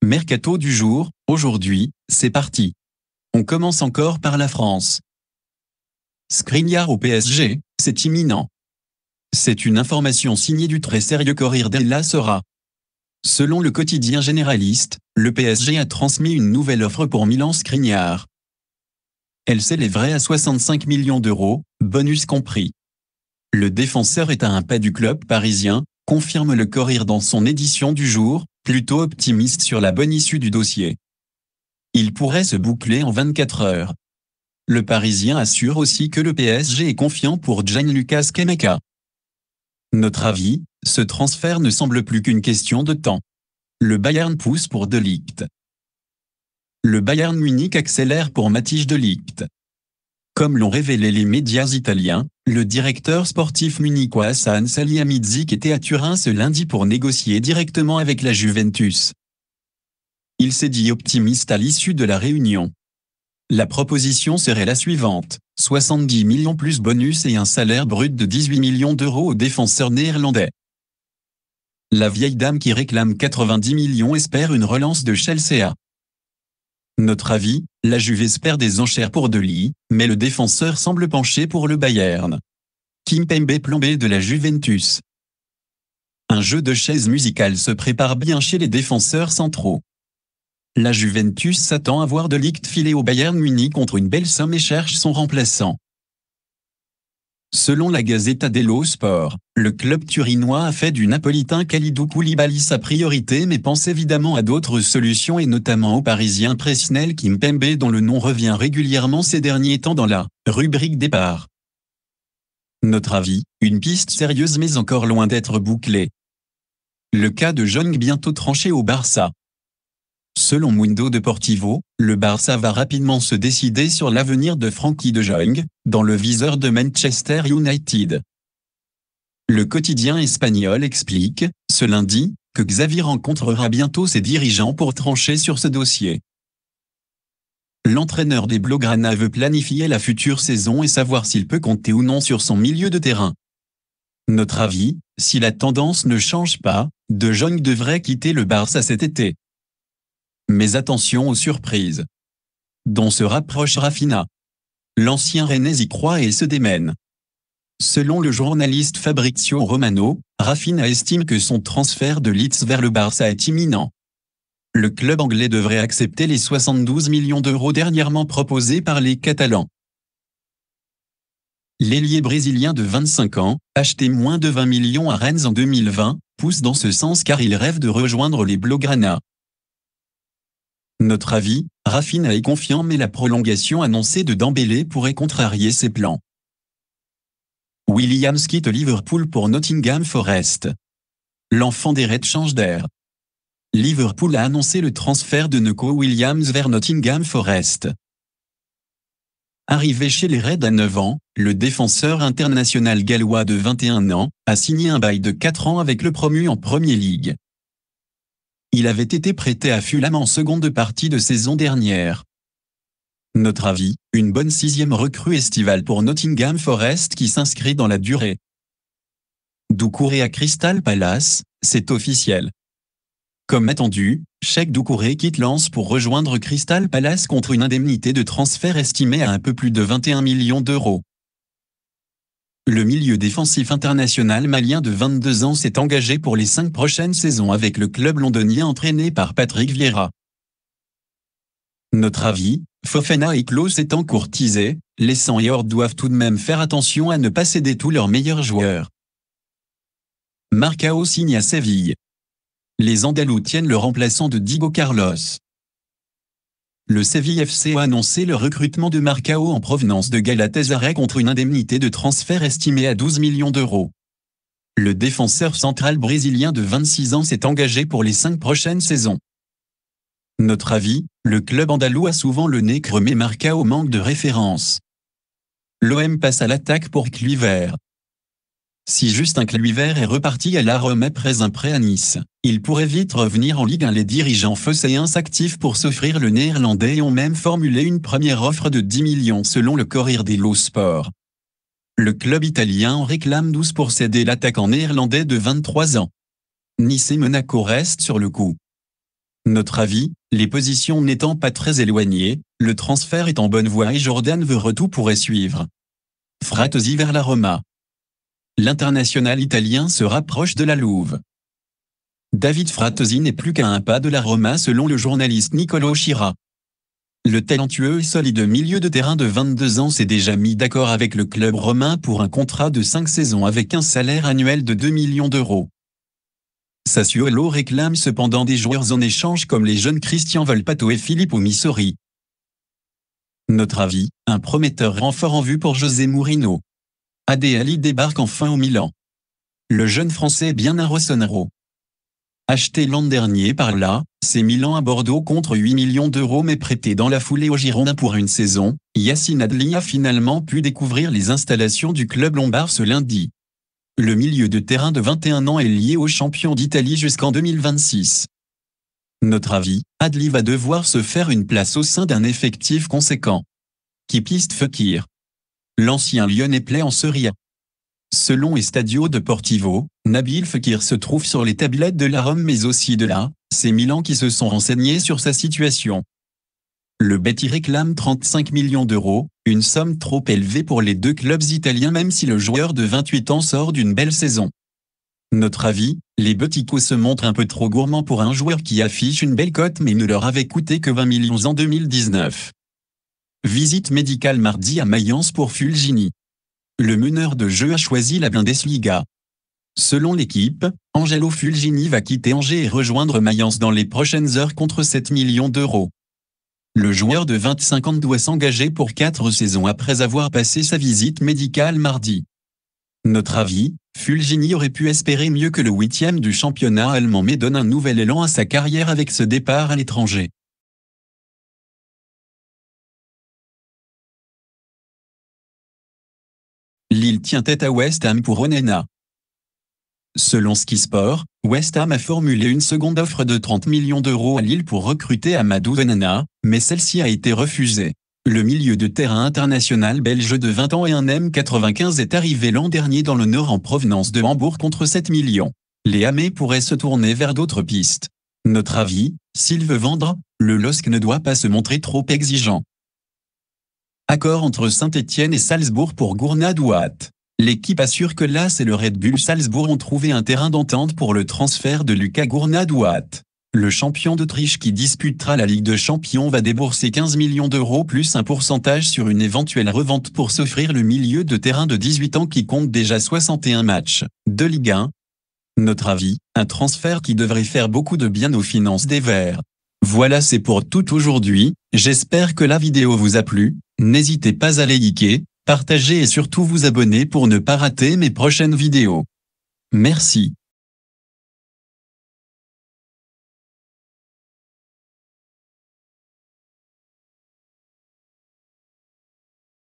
Mercato du jour, aujourd'hui, c'est parti. On commence encore par la France. Skriniar au PSG, c'est imminent. C'est une information signée du très sérieux Corriere della Sera. Selon le quotidien généraliste, le PSG a transmis une nouvelle offre pour Milan Skriniar. Elle s'élèverait à 65 millions d'euros, bonus compris. Le défenseur est à un pas du club parisien, confirme le Corriere dans son édition du jour, plutôt optimiste sur la bonne issue du dossier. Il pourrait se boucler en 24 heures. Le Parisien assure aussi que le PSG est confiant pour Gianluca Scamacca. Notre avis, ce transfert ne semble plus qu'une question de temps. Le Bayern pousse pour De Ligt. Le Bayern Munich accélère pour Matthijs De Ligt. Comme l'ont révélé les médias italiens, le directeur sportif munichois Hassan Salihamidzic était à Turin ce lundi pour négocier directement avec la Juventus. Il s'est dit optimiste à l'issue de la réunion. La proposition serait la suivante, 70 millions plus bonus et un salaire brut de 18 millions d'euros au défenseur néerlandais. La vieille dame qui réclame 90 millions espère une relance de Chelsea. Notre avis, la Juve espère des enchères pour De Ligt, mais le défenseur semble pencher pour le Bayern. Kimpembe plan B de la Juventus. Un jeu de chaises musicales se prépare bien chez les défenseurs centraux. La Juventus s'attend à voir De Ligt filer au Bayern Munich contre une belle somme et cherche son remplaçant. Selon la Gazzetta dello Sport, le club turinois a fait du napolitain Kalidou Koulibaly sa priorité mais pense évidemment à d'autres solutions et notamment au parisien Presnel Kimpembe dont le nom revient régulièrement ces derniers temps dans la rubrique départ. Notre avis, une piste sérieuse mais encore loin d'être bouclée. Le cas de Jong bientôt tranché au Barça. Selon Mundo Deportivo, le Barça va rapidement se décider sur l'avenir de Frenkie de Jong, dans le viseur de Manchester United. Le quotidien espagnol explique, ce lundi, que Xavi rencontrera bientôt ses dirigeants pour trancher sur ce dossier. L'entraîneur des Blaugrana veut planifier la future saison et savoir s'il peut compter ou non sur son milieu de terrain. Notre avis, si la tendance ne change pas, De Jong devrait quitter le Barça cet été. Mais attention aux surprises. Dont se rapproche Rafinha. L'ancien Rennais y croit et se démène. Selon le journaliste Fabrizio Romano, Rafinha estime que son transfert de Leeds vers le Barça est imminent. Le club anglais devrait accepter les 72 millions d'euros dernièrement proposés par les Catalans. L'ailier brésilien de 25 ans, acheté moins de 20 millions à Rennes en 2020, pousse dans ce sens car il rêve de rejoindre les Blaugrana. Notre avis, Rafinha est confiant mais la prolongation annoncée de Dembélé pourrait contrarier ses plans. Williams quitte Liverpool pour Nottingham Forest. L'enfant des Reds change d'air. Liverpool a annoncé le transfert de Neco Williams vers Nottingham Forest. Arrivé chez les Reds à 9 ans, le défenseur international gallois de 21 ans a signé un bail de 4 ans avec le promu en Premier League. Il avait été prêté à Fulham en seconde partie de saison dernière. Notre avis, une bonne 6e recrue estivale pour Nottingham Forest qui s'inscrit dans la durée. Doucouré à Crystal Palace, c'est officiel. Comme attendu, Cheick Doucouré quitte Lens pour rejoindre Crystal Palace contre une indemnité de transfert estimée à un peu plus de 21 millions d'euros. Le milieu défensif international malien de 22 ans s'est engagé pour les 5 prochaines saisons avec le club londonien entraîné par Patrick Vieira. Notre avis, Fofana et Klose étant courtisés, les Seniors doivent tout de même faire attention à ne pas céder tous leurs meilleurs joueurs. Marcao signe à Séville. Les Andalous tiennent le remplaçant de Diego Carlos. Le Séville FC a annoncé le recrutement de Marcao en provenance de Galatasaray contre une indemnité de transfert estimée à 12 millions d'euros. Le défenseur central brésilien de 26 ans s'est engagé pour les 5 prochaines saisons. Notre avis, le club andalou a souvent le nez creux mais Marcao manque de référence. L'OM passe à l'attaque pour Kluivert. Si Justin Kluivert est reparti à la Rome après un prêt à Nice, il pourrait vite revenir en Ligue 1. Les dirigeants phocéens s'activent pour s'offrir le néerlandais et ont même formulé une première offre de 10 millions selon le Corriere dello Sport. Le club italien en réclame 12 pour céder l'attaquant néerlandais de 23 ans. Nice et Monaco restent sur le coup. Notre avis, les positions n'étant pas très éloignées, le transfert est en bonne voie et Jordan Verretou pourrait suivre Fratesi vers la Roma. L'international italien se rapproche de la Louve. David Fratesi n'est plus qu'à un pas de la Roma selon le journaliste Niccolò Schira. Le talentueux et solide milieu de terrain de 22 ans s'est déjà mis d'accord avec le club romain pour un contrat de 5 saisons avec un salaire annuel de 2 millions d'euros. Sassuolo réclame cependant des joueurs en échange comme les jeunes Christian Volpato et Filippo Missori. Notre avis, un prometteur renfort en vue pour José Mourinho. Adé Ali débarque enfin au Milan. Le jeune français est bien un Rossonero. Acheté l'an dernier par l'AC Milan à Bordeaux contre 8 millions d'euros mais prêté dans la foulée aux Girondins pour une saison, Yacine Adli a finalement pu découvrir les installations du club lombard ce lundi. Le milieu de terrain de 21 ans est lié aux champions d'Italie jusqu'en 2026. Notre avis, Adli va devoir se faire une place au sein d'un effectif conséquent. Qui piste Fekir. L'ancien Lyonnais plaît en Serie A. Selon Estadio Deportivo, Nabil Fekir se trouve sur les tablettes de la Rome mais aussi de l'AC Milan qui se sont renseignés sur sa situation. Le Betis réclame 35 millions d'euros, une somme trop élevée pour les deux clubs italiens même si le joueur de 28 ans sort d'une belle saison. Notre avis, les Beticos se montrent un peu trop gourmands pour un joueur qui affiche une belle cote mais ne leur avait coûté que 20 millions en 2019. Visite médicale mardi à Mayence pour Fulgini. Le meneur de jeu a choisi la Bundesliga. Selon l'équipe, Angelo Fulgini va quitter Angers et rejoindre Mayence dans les prochaines heures contre 7 millions d'euros. Le joueur de 25 ans doit s'engager pour 4 saisons après avoir passé sa visite médicale mardi. Notre avis, Fulgini aurait pu espérer mieux que le 8e du championnat allemand mais donne un nouvel élan à sa carrière avec ce départ à l'étranger. Lille tient tête à West Ham pour Onana. Selon Ski Sport, West Ham a formulé une seconde offre de 30 millions d'euros à Lille pour recruter Amadou Onana, mais celle-ci a été refusée. Le milieu de terrain international belge de 20 ans et un M95 est arrivé l'an dernier dans le Nord en provenance de Hambourg contre 7 millions. Les Hamés pourraient se tourner vers d'autres pistes. Notre avis, s'il veut vendre, le LOSC ne doit pas se montrer trop exigeant. Accord entre Saint-Étienne et Salzbourg pour Gourna Douat. L'équipe assure que l'AS et le Red Bull Salzbourg ont trouvé un terrain d'entente pour le transfert de Lucas Gourna Douat. Le champion d'Autriche qui disputera la Ligue des Champions va débourser 15 millions d'euros plus un pourcentage sur une éventuelle revente pour s'offrir le milieu de terrain de 18 ans qui compte déjà 61 matchs de Ligue 1. Notre avis, un transfert qui devrait faire beaucoup de bien aux finances des Verts. Voilà, c'est pour tout aujourd'hui, j'espère que la vidéo vous a plu, n'hésitez pas à liker, partager et surtout vous abonner pour ne pas rater mes prochaines vidéos. Merci.